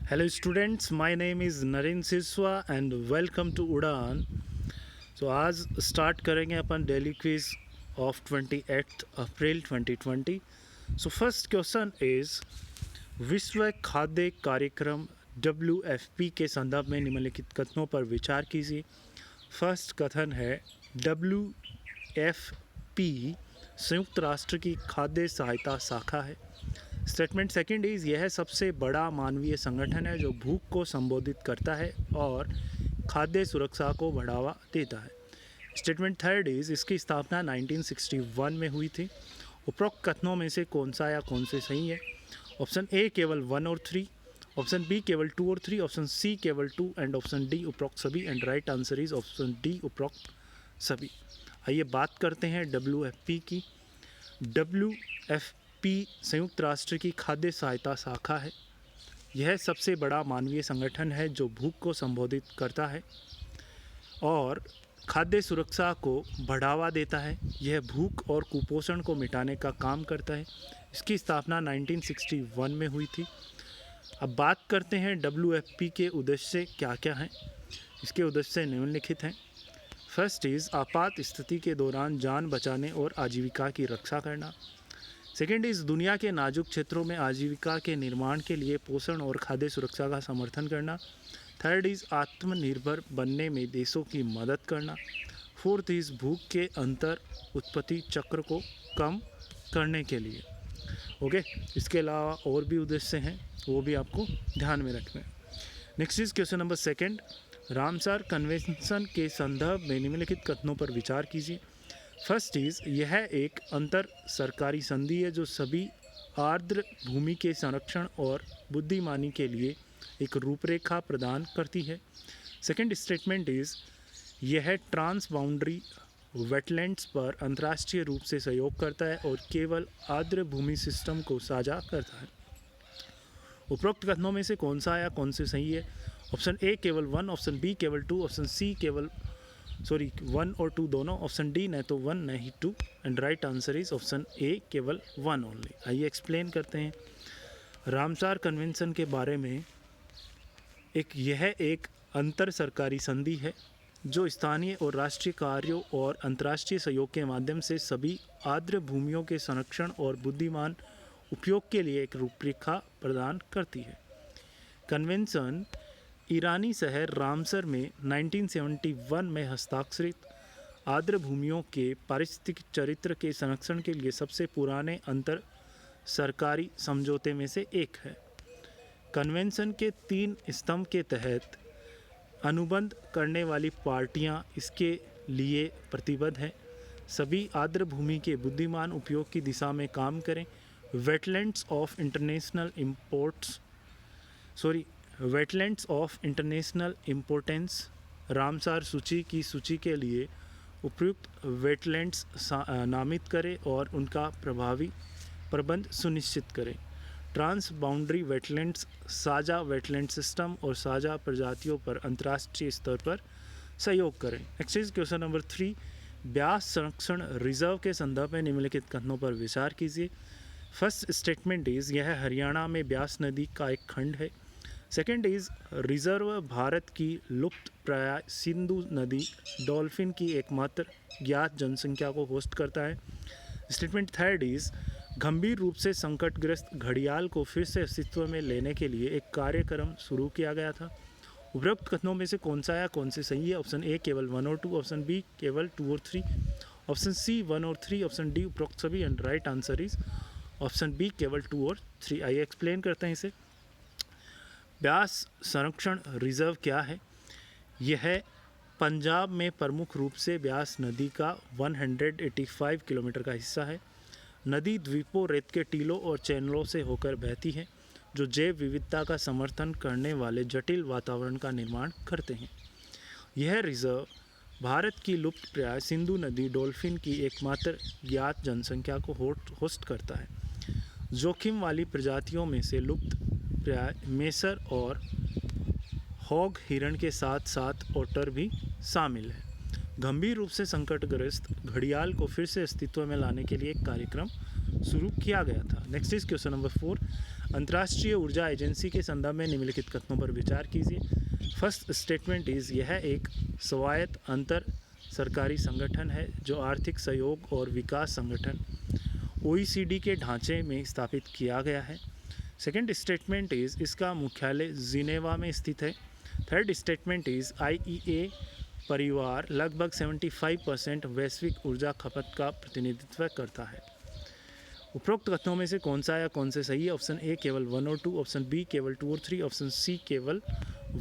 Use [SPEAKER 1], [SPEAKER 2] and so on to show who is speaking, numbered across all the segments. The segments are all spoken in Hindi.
[SPEAKER 1] Hello students, my name is Narendra Siswa and welcome to Udaan. आज स्टार्ट करेंगे अपन daily quiz of 28 April 2020। First question is विश्व खाद्य कार्यक्रम WFP के संदर्भ में निम्नलिखित कथनों पर विचार कीजिए। फर्स्ट कथन है WFP संयुक्त राष्ट्र की खाद्य सहायता शाखा है। स्टेटमेंट सेकंड इज यह सबसे बड़ा मानवीय संगठन है जो भूख को संबोधित करता है और खाद्य सुरक्षा को बढ़ावा देता है। स्टेटमेंट थर्ड इज इसकी स्थापना 1961 में हुई थी। उपरोक्त कथनों में से कौन सा या कौन से सही है? ऑप्शन ए केवल 1 और 3, ऑप्शन बी केवल 2 और 3, ऑप्शन सी केवल 2 एंड ऑप्शन डी उपरोक्त सभी। And right answer is option D उपरोक्त सभी। आइए बात करते हैं WFP की। WFP संयुक्त राष्ट्र की खाद्य सहायता शाखा है। यह सबसे बड़ा मानवीय संगठन है जो भूख को संबोधित करता है और खाद्य सुरक्षा को बढ़ावा देता है। यह भूख और कुपोषण को मिटाने का काम करता है। इसकी स्थापना 1961 में हुई थी। अब बात करते हैं WFP के उद्देश्य क्या क्या हैं। इसके उद्देश्य निम्नलिखित हैं। फर्स्ट इज़ आपात स्थिति के दौरान जान बचाने और आजीविका की रक्षा करना। सेकेंड इज़ दुनिया के नाजुक क्षेत्रों में आजीविका के निर्माण के लिए पोषण और खाद्य सुरक्षा का समर्थन करना। थर्ड इज़ आत्मनिर्भर बनने में देशों की मदद करना। फोर्थ इज़ भूख के अंतर उत्पत्ति चक्र को कम करने के लिए। ओके, इसके अलावा और भी उद्देश्य हैं, वो भी आपको ध्यान में रखना है। Next is question number second. Ramsar convention के संदर्भ में निम्नलिखित कथनों पर विचार कीजिए। फर्स्ट इज़ यह एक अंतर सरकारी संधि है जो सभी आर्द्र भूमि के संरक्षण और बुद्धिमानी के लिए एक रूपरेखा प्रदान करती है। सेकंड स्टेटमेंट इज़ यह ट्रांस बाउंड्री वेटलैंड्स पर अंतर्राष्ट्रीय रूप से सहयोग करता है और केवल आर्द्र भूमि सिस्टम को साझा करता है। उपरोक्त कथनों में से कौन सा या कौन से सही है? ऑप्शन ए केवल 1, ऑप्शन बी केवल 2, ऑप्शन सी केवल 1 और 2 दोनों, ऑप्शन डी न तो 1 न ही 2 and right answer is option A केवल 1 ओनली। आइए एक्सप्लेन करते हैं रामसार कन्वेंशन के बारे में। यह एक अंतर सरकारी संधि है जो स्थानीय और राष्ट्रीय कार्यों और अंतर्राष्ट्रीय सहयोग के माध्यम से सभी आर्द्र भूमियों के संरक्षण और बुद्धिमान उपयोग के लिए एक रूपरेखा प्रदान करती है। कन्वेंशन ईरानी शहर रामसर में 1971 में हस्ताक्षरित आर्द्र भूमियों के पारिस्थितिक चरित्र के संरक्षण के लिए सबसे पुराने अंतर सरकारी समझौते में से एक है। कन्वेंशन के 3 स्तंभ के तहत अनुबंध करने वाली पार्टियां इसके लिए प्रतिबद्ध हैं। सभी आर्द्र भूमि के बुद्धिमान उपयोग की दिशा में काम करें। Wetlands of international importance Ramsar सूची की सूची के लिए उपयुक्त वेटलैंड्स नामित करें और उनका प्रभावी प्रबंध सुनिश्चित करें। ट्रांस बाउंड्री वेटलैंड्स साझा वेटलैंड सिस्टम और साझा प्रजातियों पर अंतर्राष्ट्रीय स्तर पर सहयोग करें। Next is question number 3। Beas संरक्षण रिजर्व के संदर्भ में निम्नलिखित कथनों पर विचार कीजिए। फर्स्ट स्टेटमेंट इज़ यह हरियाणा में ब्यास नदी का एक खंड है। सेकेंड इज़ रिजर्व भारत की लुप्त प्राय सिंधु नदी डॉल्फिन की एकमात्र ज्ञात जनसंख्या को होस्ट करता है। स्टेटमेंट थर्ड इज़ गंभीर रूप से संकटग्रस्त घड़ियाल को फिर से अस्तित्व में लेने के लिए एक कार्यक्रम शुरू किया गया था। उपरोक्त कथनों में से कौन सा या कौन से सही है? ऑप्शन ए केवल 1 और 2, ऑप्शन बी केवल 2 और 3, ऑप्शन सी 1 और 3, ऑप्शन डी उपरोक्त सभी and right answer is option B केवल 2 और 3। आइए एक्सप्लेन करते हैं इसे। ब्यास संरक्षण रिजर्व क्या है? यह पंजाब में प्रमुख रूप से ब्यास नदी का 185 किलोमीटर का हिस्सा है। नदी द्वीपों, रेत के टीलों और चैनलों से होकर बहती है जो जैव विविधता का समर्थन करने वाले जटिल वातावरण का निर्माण करते हैं। यह रिजर्व भारत की लुप्त प्राय सिंधु नदी डॉल्फिन की एकमात्र ज्ञात जनसंख्या को होस्ट करता है। जोखिम वाली प्रजातियों में से लुप्त प्राय मेसर और हॉग हिरण के साथ साथ ओटर भी शामिल है। गंभीर रूप से संकटग्रस्त घड़ियाल को फिर से अस्तित्व में लाने के लिए एक कार्यक्रम शुरू किया गया था। Next is question number 4। अंतर्राष्ट्रीय ऊर्जा एजेंसी के संदर्भ में निम्नलिखित कथनों पर विचार कीजिए। फर्स्ट स्टेटमेंट इज़ यह एक स्वायत्त अंतर सरकारी संगठन है जो आर्थिक सहयोग और विकास संगठन OECD के ढांचे में स्थापित किया गया है। सेकेंड स्टेटमेंट इज़ इसका मुख्यालय जिनेवा में स्थित है। थर्ड स्टेटमेंट इज़ IEA परिवार लगभग 75% वैश्विक ऊर्जा खपत का प्रतिनिधित्व करता है। उपरोक्त कथनों में से कौन सा या कौन से सही है? ऑप्शन ए केवल 1 और 2, ऑप्शन बी केवल 2 और 3, ऑप्शन सी केवल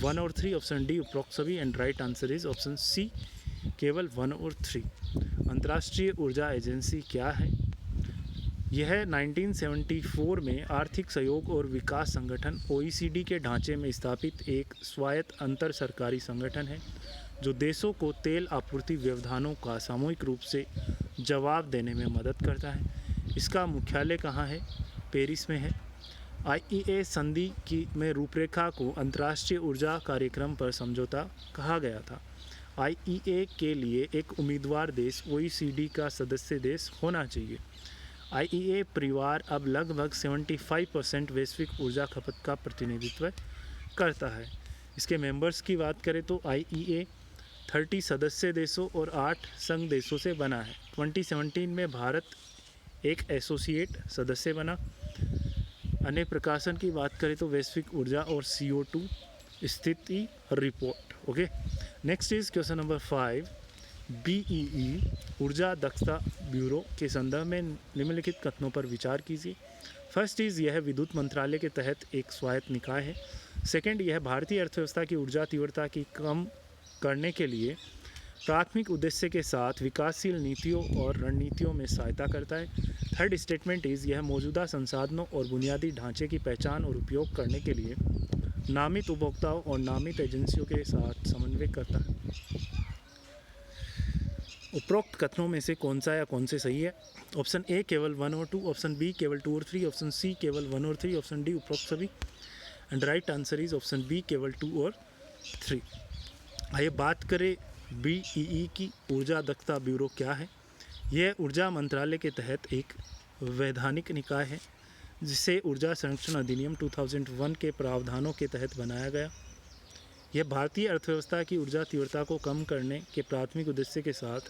[SPEAKER 1] 1 और 3, ऑप्शन डी उपरोक्त सभी। And right answer is option C केवल 1 और 3। अंतर्राष्ट्रीय ऊर्जा एजेंसी क्या है? यह 1974 में आर्थिक सहयोग और विकास संगठन OECD के ढांचे में स्थापित एक स्वायत्त अंतर सरकारी संगठन है जो देशों को तेल आपूर्ति व्यवधानों का सामूहिक रूप से जवाब देने में मदद करता है। इसका मुख्यालय कहाँ है? पेरिस में है। IEA संधि की में रूपरेखा को अंतर्राष्ट्रीय ऊर्जा कार्यक्रम पर समझौता कहा गया था। IEA के लिए एक उम्मीदवार देश OECD का सदस्य देश होना चाहिए। IEA परिवार अब लगभग 75% वैश्विक ऊर्जा खपत का प्रतिनिधित्व करता है। इसके मेंबर्स की बात करें तो IEA 30 सदस्य देशों और 8 संघ देशों से बना है। 2017 में भारत एक एसोसिएट सदस्य बना। अन्य प्रकाशन की बात करें तो वैश्विक ऊर्जा और CO2 स्थिति report. Okay, next is question number 5। BEE ऊर्जा दक्षता ब्यूरो के संदर्भ में निम्नलिखित कथनों पर विचार कीजिए। फर्स्ट इज़ यह विद्युत मंत्रालय के तहत एक स्वायत्त निकाय है। सेकंड, यह भारतीय अर्थव्यवस्था की ऊर्जा तीव्रता की कम करने के लिए प्राथमिक उद्देश्य के साथ विकासशील नीतियों और रणनीतियों में सहायता करता है। थर्ड स्टेटमेंट इज़ यह मौजूदा संसाधनों और बुनियादी ढांचे की पहचान और उपयोग करने के लिए नामित उपभोक्ताओं और नामित एजेंसियों के साथ समन्वय करता है। उपरोक्त कथनों में से कौन सा या कौन से सही है? ऑप्शन ए केवल 1 और 2, ऑप्शन बी केवल 2 और 3, ऑप्शन सी केवल 1 और 3, ऑप्शन डी उपरोक्त सभी। And right answer is option B केवल 2 और 3। आइए बात करें BEE की। ऊर्जा दक्षता ब्यूरो क्या है? यह ऊर्जा मंत्रालय के तहत एक वैधानिक निकाय है जिसे ऊर्जा संरक्षण अधिनियम 2001 के प्रावधानों के तहत बनाया गया। यह भारतीय अर्थव्यवस्था की ऊर्जा तीव्रता को कम करने के प्राथमिक उद्देश्य के साथ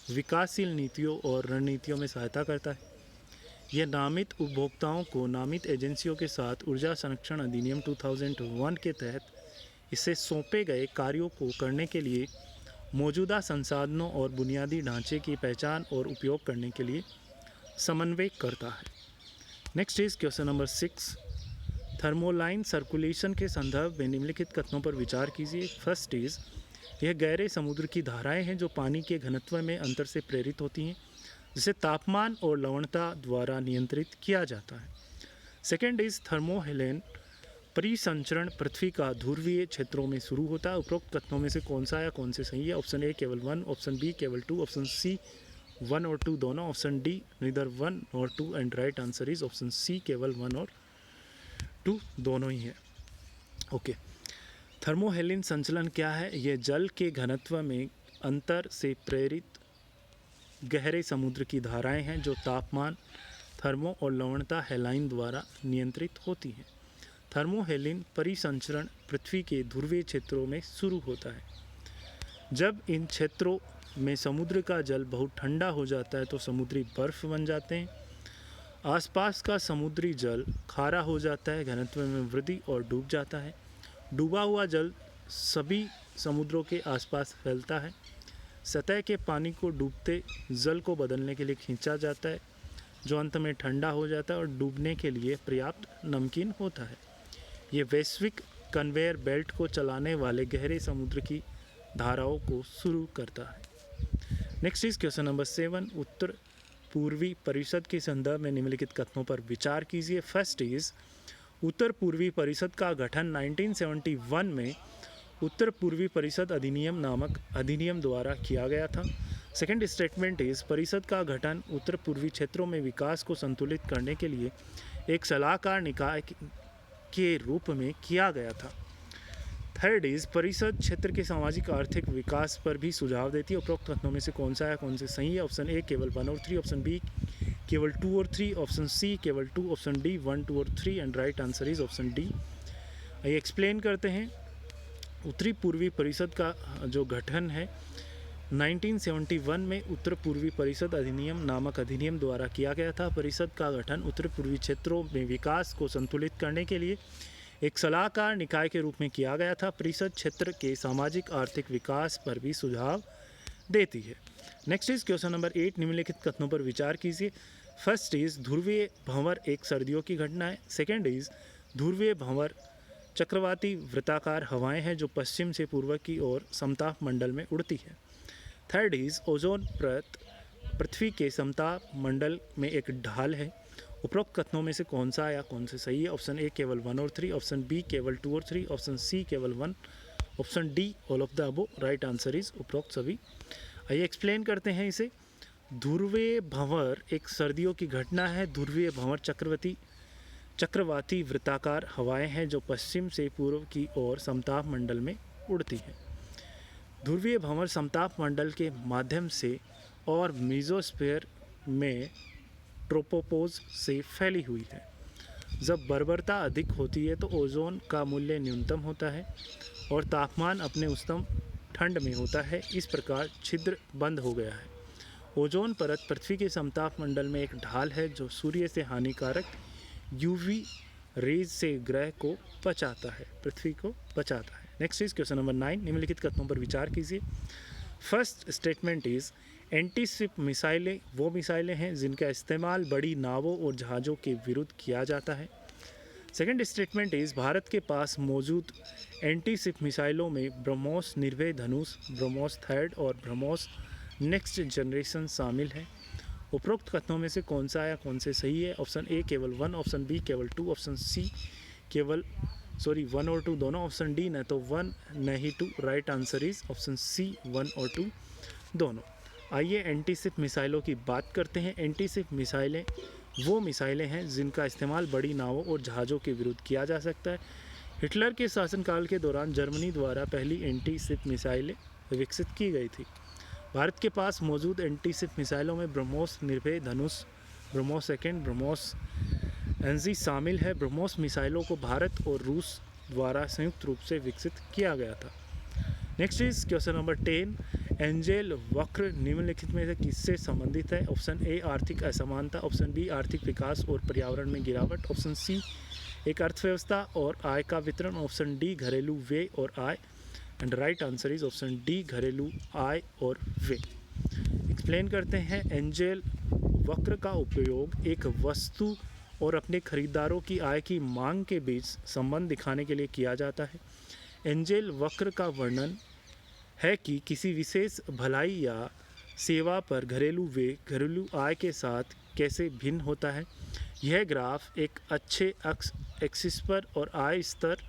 [SPEAKER 1] विकासशील नीतियों और रणनीतियों में सहायता करता है। यह नामित उपभोक्ताओं को नामित एजेंसियों के साथ ऊर्जा संरक्षण अधिनियम 2001 के तहत इसे सौंपे गए कार्यों को करने के लिए मौजूदा संसाधनों और बुनियादी ढांचे की पहचान और उपयोग करने के लिए समन्वय करता है। Next is question number 6। Thermohaline circulation के संदर्भ में निम्नलिखित कथनों पर विचार कीजिए। फर्स्ट इज यह गहरे समुद्र की धाराएं हैं जो पानी के घनत्व में अंतर से प्रेरित होती हैं जिसे तापमान और लवणता द्वारा नियंत्रित किया जाता है। सेकेंड इज थर्मोहेलेन परिसंचरण पृथ्वी का ध्रुवीय क्षेत्रों में शुरू होता है। उपरोक्त कथनों में से कौन सा या कौन से सही है? ऑप्शन ए केवल 1, ऑप्शन बी केवल 2, ऑप्शन सी 1 और 2 दोनों, ऑप्शन डी नीदर 1 और 2। And right answer is option C केवल 1 और 2 दोनों ही है। ओके, थर्मोहेलिन संचलन क्या है? यह जल के घनत्व में अंतर से प्रेरित गहरे समुद्र की धाराएं हैं जो तापमान, थर्मो और लवणता हेलाइन द्वारा नियंत्रित होती हैं। थर्मोहेलिन परिसंचरण पृथ्वी के ध्रुवीय क्षेत्रों में शुरू होता है। जब इन क्षेत्रों में समुद्र का जल बहुत ठंडा हो जाता है तो समुद्री बर्फ बन जाते हैं। आसपास का समुद्री जल खारा हो जाता है, घनत्व में वृद्धि और डूब जाता है। डूबा हुआ जल सभी समुद्रों के आसपास फैलता है। सतह के पानी को डूबते जल को बदलने के लिए खींचा जाता है जो अंत में ठंडा हो जाता है और डूबने के लिए पर्याप्त नमकीन होता है। ये वैश्विक कन्वेयर बेल्ट को चलाने वाले गहरे समुद्र की धाराओं को शुरू करता है। Next is question number 7। उत्तर पूर्वी परिषद के संदर्भ में निम्नलिखित कथनों पर विचार कीजिए। फर्स्ट इज उत्तर पूर्वी परिषद का गठन 1971 में उत्तर पूर्वी परिषद अधिनियम नामक अधिनियम द्वारा किया गया था। सेकेंड स्टेटमेंट इज परिषद का गठन उत्तर पूर्वी क्षेत्रों में विकास को संतुलित करने के लिए एक सलाहकार निकाय के रूप में किया गया था। थर्ड इज परिषद क्षेत्र के सामाजिक आर्थिक विकास पर भी सुझाव देती है। उपरोक्त कथनों में से कौन सा या कौन से सही है? ऑप्शन ए केवल 1 और 3, ऑप्शन बी केवल 2 और 3, ऑप्शन सी केवल 2, ऑप्शन डी 1, 2 और 3 and right answer is option D. आइए एक्सप्लेन करते हैं। उत्तरी पूर्वी परिषद का जो गठन है 1971 में उत्तर पूर्वी परिषद अधिनियम नामक अधिनियम द्वारा किया गया था। परिषद का गठन उत्तर पूर्वी क्षेत्रों में विकास को संतुलित करने के लिए एक सलाहकार निकाय के रूप में किया गया था। परिषद क्षेत्र के सामाजिक आर्थिक विकास पर भी सुझाव देती है। नेक्स्ट इज क्वेश्चन नंबर 8, निम्नलिखित कथनों पर विचार कीजिए। फर्स्ट इज ध्रुवीय भंवर एक सर्दियों की घटना है। सेकेंड इज ध्रुवीय भंवर चक्रवाती वृत्ताकार हवाएं हैं जो पश्चिम से पूर्व की ओर समताप मंडल में उड़ती है। थर्ड इज ओजोन परत पृथ्वी के समताप मंडल में एक ढाल है। उपरोक्त कथनों में से कौन सा या कौन से सही है? ऑप्शन ए केवल 1 और 3, ऑप्शन बी केवल 2 और 3, ऑप्शन सी केवल 1, option D all of the above. Right answer is उपरोक्त सभी। आइए एक्सप्लेन करते हैं इसे। ध्रुवीय भंवर एक सर्दियों की घटना है। ध्रुवीय भंवर चक्रवाती वृत्ताकार हवाएं हैं जो पश्चिम से पूर्व की ओर समताप मंडल में उड़ती हैं। ध्रुवीय भंवर समताप मंडल के माध्यम से और मीजोस्फीयर में ट्रोपोपोज से फैली हुई है। जब बर्बरता अधिक होती है तो ओजोन का मूल्य न्यूनतम होता है और तापमान अपने उच्चतम ठंड में होता है। इस प्रकार छिद्र बंद हो गया है। ओजोन परत पृथ्वी के समताप मंडल में एक ढाल है जो सूर्य से हानिकारक यूवी रेज से ग्रह को बचाता है, पृथ्वी को बचाता है। नेक्स्ट इज क्वेश्चन नंबर 9, निम्नलिखित कथनों पर विचार कीजिए। First statement is anti ship मिसाइलें वो मिसाइलें हैं जिनका इस्तेमाल बड़ी नावों और जहाज़ों के विरुद्ध किया जाता है। सेकेंड स्टेटमेंट इज भारत के पास मौजूद एंटी शिप मिसाइलों में ब्रह्मोस, निर्भय धनुष, ब्रह्मोस थर्ड और ब्रह्मोस नेक्स्ट जनरेशन शामिल है। उपरोक्त कथनों में से कौन सा या कौन से सही है? ऑप्शन ए केवल 1, ऑप्शन बी केवल 2, ऑप्शन सी केवल 1 और 2 दोनों, ऑप्शन डी न तो 1 न ही 2। Right answer is option C 1 और 2 दोनों। आइए एंटी शिप मिसाइलों की बात करते हैं। एंटी शिप मिसाइलें वो मिसाइलें हैं जिनका इस्तेमाल बड़ी नावों और जहाज़ों के विरुद्ध किया जा सकता है। हिटलर के शासनकाल के दौरान जर्मनी द्वारा पहली एंटी शिप मिसाइलें विकसित की गई थी। भारत के पास मौजूद एंटी शिप मिसाइलों में ब्रह्मोस, निर्भय धनुष, ब्रह्मोस सेकेंड, ब्रह्मोस एनजी शामिल है। ब्रह्मोस मिसाइलों को भारत और रूस द्वारा संयुक्त रूप से विकसित किया गया था। Next is question number 10, angel वक्र निम्नलिखित में से किससे संबंधित है? ऑप्शन ए आर्थिक असमानता, ऑप्शन बी आर्थिक विकास और पर्यावरण में गिरावट, ऑप्शन सी एक अर्थव्यवस्था और आय का वितरण, ऑप्शन डी घरेलू व्यय और आय and right answer is option D घरेलू आय और व्यय। एक्सप्लेन करते हैं। एंजेल वक्र का उपयोग एक वस्तु और अपने खरीदारों की आय की मांग के बीच संबंध दिखाने के लिए किया जाता है। एंजेल वक्र का वर्णन है कि किसी विशेष भलाई या सेवा पर घरेलू व्यय घरेलू आय के साथ कैसे भिन्न होता है। यह ग्राफ एक अच्छे एक्सिस पर और आय स्तर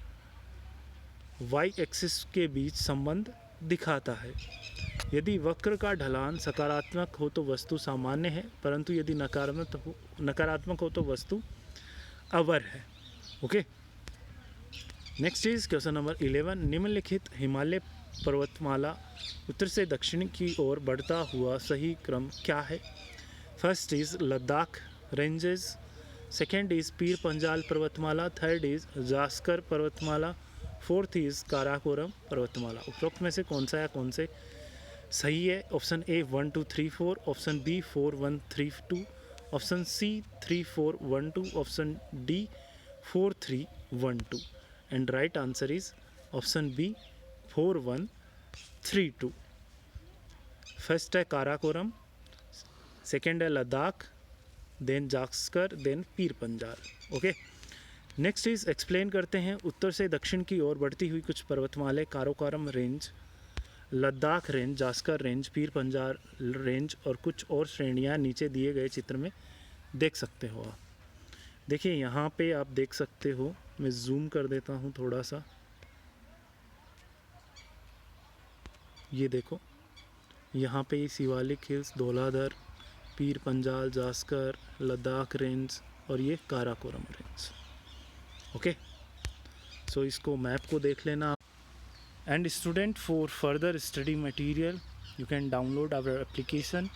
[SPEAKER 1] वाई एक्सिस के बीच संबंध दिखाता है। यदि वक्र का ढलान सकारात्मक हो तो वस्तु सामान्य है, परंतु यदि नकारात्मक हो तो वस्तु अवर है। Okay, next is question number 11, निम्नलिखित हिमालय पर्वतमाला उत्तर से दक्षिण की ओर बढ़ता हुआ सही क्रम क्या है? First is Ladakh ranges, second is Pir Panjal पर्वतमाला, थर्ड इज जास्कर पर्वतमाला, फोर्थ इज काराकोरम पर्वतमाला। उपरोक्त में से कौन सा या कौन से सही है? Option A 1 2 3 4, option B 4 1 3 2, option C 3 4 1 2, option D 4 3 1 2 and right answer is option B 4 1 3 2। First है काराकोरम, सेकेंड है Ladakh, then Zanskar, then Pir Panjal. Okay, next is explain करते हैं। उत्तर से दक्षिण की ओर बढ़ती हुई कुछ पर्वतमाले Karakoram range, Ladakh range, Zaskar range, Pir Panjal range और कुछ और श्रेणियां नीचे दिए गए चित्र में देख सकते हो आप। देखिए यहाँ पे आप देख सकते हो, मैं जूम कर देता हूँ थोड़ा सा। ये देखो यहाँ पे ये शिवालिक हिल्स, धौलाधर, पीर पंजाल, जास्कर, लद्दाख रेंज और ये काराकोरम रेंज। ओके, सो इसको मैप को देख लेना। And student, for further study material you can download our application,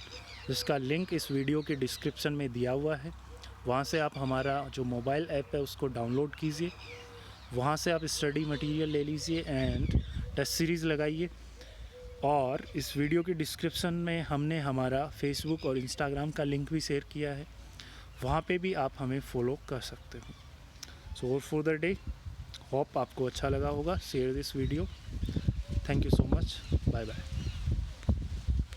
[SPEAKER 1] जिसका लिंक इस वीडियो के डिस्क्रिप्शन में दिया हुआ है। वहाँ से आप हमारा जो मोबाइल ऐप है उसको डाउनलोड कीजिए, वहाँ से आप स्टडी मटेरियल ले लीजिए एंड टेस्ट सीरीज़ लगाइए। और इस वीडियो के डिस्क्रिप्शन में हमने हमारा फेसबुक और इंस्टाग्राम का लिंक भी शेयर किया है, वहाँ पे भी आप हमें फॉलो कर सकते हो। So for the day, hope आपको अच्छा लगा होगा। Share this video. Thank you so much. Bye bye.